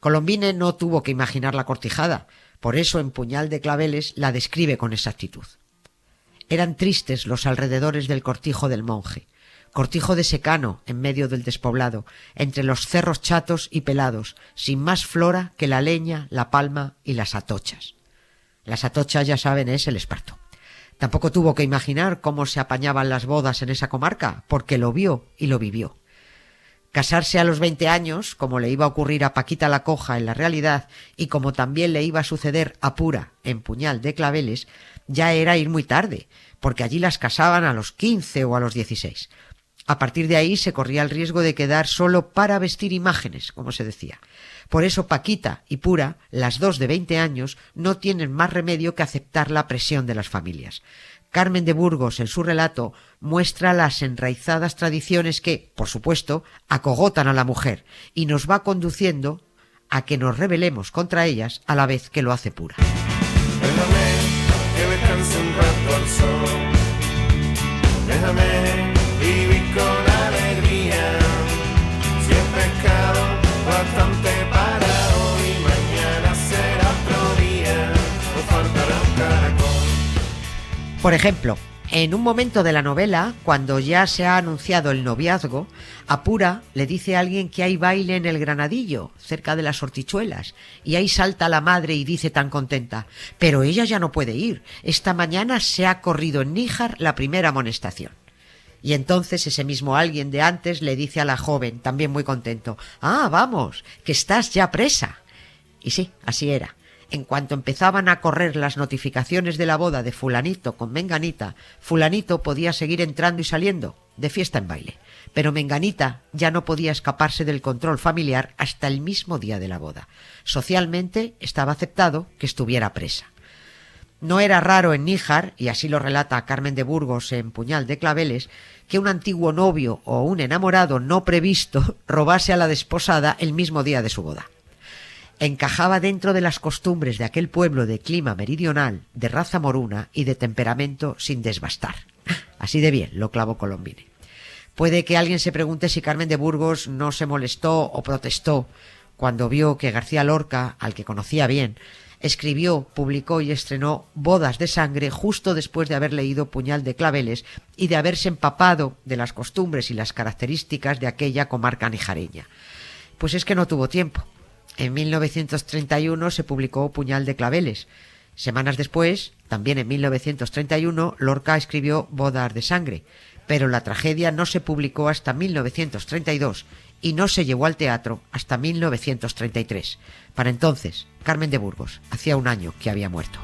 Colombine no tuvo que imaginar la cortijada, por eso en Puñal de Claveles la describe con exactitud. Eran tristes los alrededores del cortijo del monje, cortijo de secano en medio del despoblado, entre los cerros chatos y pelados, sin más flora que la leña, la palma y las atochas. Las atochas, ya saben, es el esparto. Tampoco tuvo que imaginar cómo se apañaban las bodas en esa comarca, porque lo vio y lo vivió. Casarse a los 20 años, como le iba a ocurrir a Paquita la Coja en la realidad, y como también le iba a suceder a Pura en Puñal de Claveles, ya era ir muy tarde, porque allí las casaban a los 15 o a los 16. A partir de ahí se corría el riesgo de quedar solo para vestir imágenes, como se decía. Por eso Paquita y Pura, las dos de 20 años, no tienen más remedio que aceptar la presión de las familias. Carmen de Burgos, en su relato, muestra las enraizadas tradiciones que, por supuesto, acogotan a la mujer y nos va conduciendo a que nos rebelemos contra ellas a la vez que lo hace Pura. Déjame que descanse un rato al sol. Déjame vivir con alegría. Si es pescado, bastante para hoy. Mañana será otro día. No faltará un caracol. Por ejemplo, en un momento de la novela, cuando ya se ha anunciado el noviazgo, a Pura le dice a alguien que hay baile en el Granadillo, cerca de las Hortichuelas, y ahí salta la madre y dice tan contenta: pero ella ya no puede ir, esta mañana se ha corrido en Níjar la primera amonestación. Y entonces ese mismo alguien de antes le dice a la joven, también muy contento: ah, vamos, que estás ya presa. Y sí, así era. En cuanto empezaban a correr las notificaciones de la boda de fulanito con menganita, fulanito podía seguir entrando y saliendo, de fiesta en baile. Pero menganita ya no podía escaparse del control familiar hasta el mismo día de la boda. Socialmente estaba aceptado que estuviera presa. No era raro en Níjar, y así lo relata Carmen de Burgos en Puñal de Claveles, que un antiguo novio o un enamorado no previsto robase a la desposada el mismo día de su boda. encajaba dentro de las costumbres de aquel pueblo de clima meridional, de raza moruna y de temperamento sin desbastar. Así de bien lo clavó Colombine. Puede que alguien se pregunte si Carmen de Burgos no se molestó o protestó cuando vio que García Lorca, al que conocía bien, escribió, publicó y estrenó Bodas de Sangre justo después de haber leído Puñal de Claveles y de haberse empapado de las costumbres y las características de aquella comarca nijareña. Pues es que no tuvo tiempo. En 1931 se publicó Puñal de Claveles. Semanas después, también en 1931, Lorca escribió Bodas de Sangre, pero la tragedia no se publicó hasta 1932 y no se llevó al teatro hasta 1933. Para entonces, Carmen de Burgos hacía un año que había muerto.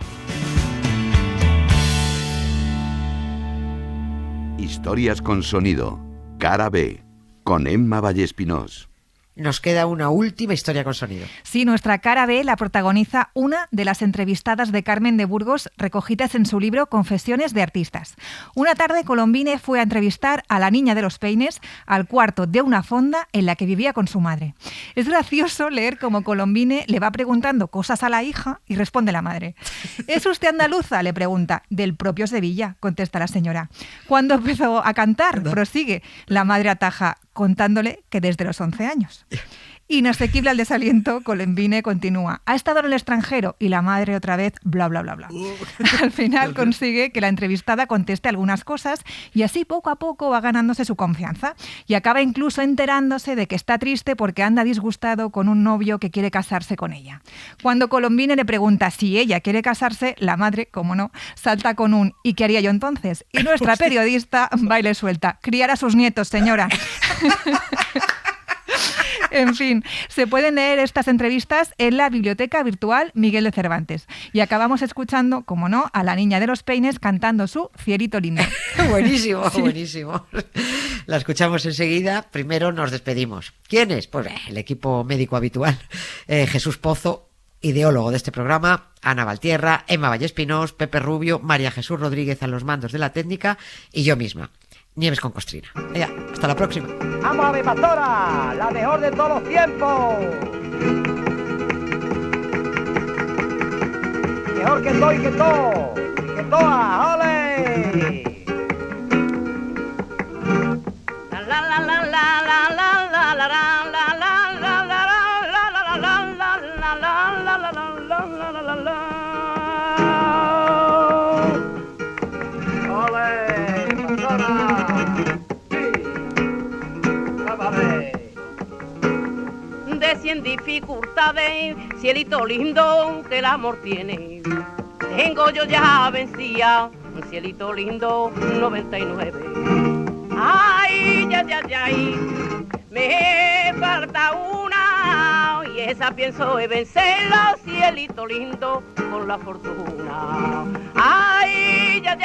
Historias con sonido. Cara B. Con Emma Vallespinós. Nos queda una última historia con sonido. Sí, nuestra cara B la protagoniza una de las entrevistadas de Carmen de Burgos recogidas en su libro Confesiones de Artistas. Una tarde Colombine fue a entrevistar a la niña de los peines al cuarto de una fonda en la que vivía con su madre. Es gracioso leer cómo Colombine le va preguntando cosas a la hija y responde la madre. ¿Es usted andaluza?, le pregunta. Del propio Sevilla, contesta la señora. ¿Cuándo empezó a cantar?, prosigue. La madre ataja, contándole que desde los 11 años. Inasequible al desaliento, Colombine continúa. Ha estado en el extranjero y la madre otra vez, bla, bla, bla, bla. Al final consigue que la entrevistada conteste algunas cosas y así poco a poco va ganándose su confianza. Y acaba incluso enterándose de que está triste porque anda disgustado con un novio que quiere casarse con ella. Cuando Colombine le pregunta si ella quiere casarse, la madre, como no, salta con un ¿y qué haría yo entonces? Y nuestra periodista va y le suelta. Criar a sus nietos, señora. En fin, se pueden leer estas entrevistas en la biblioteca virtual Miguel de Cervantes. Y acabamos escuchando, como no, a la niña de los peines cantando su Cielito lindo. Buenísimo, sí. Buenísimo. La escuchamos enseguida. Primero nos despedimos. ¿Quién es? Pues el equipo médico habitual. Jesús Pozo, ideólogo de este programa, Ana Valtierra, Emma Vallespinós, Pepe Rubio, María Jesús Rodríguez a los mandos de la técnica y yo misma, Nieves con Costrina. Ya, hasta la próxima. ¡Vamos a ver, pastora! ¡La mejor de todos los tiempos! Mejor que todo y que todo. Y que toa, ¡ole! La la la la la la la la la la. De 100 dificultades, cielito lindo que el amor tiene. Tengo yo ya vencía, cielito lindo, 99. Ay, ya, me falta una y esa pienso de vencerla, cielito lindo, con la fortuna. Ay, ya,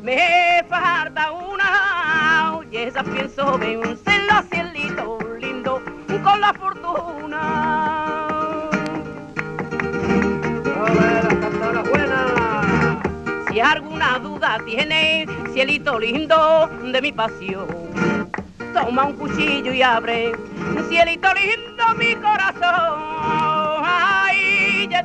me falta una y esa pienso vencerla, cielito lindo, con la fortuna. ¡Ole, la cantora buena! Si alguna duda tiene, cielito lindo, de mi pasión, toma un cuchillo y abre, cielito lindo, mi corazón. Ay, ya.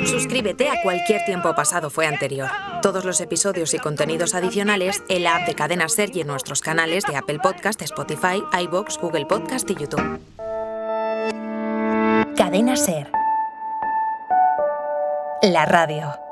Suscríbete a Cualquier tiempo pasado fue anterior. Todos los episodios y contenidos adicionales en la app de Cadena Ser y en nuestros canales de Apple Podcast, Spotify, iVoox, Google Podcast y YouTube. Cadena Ser. La radio.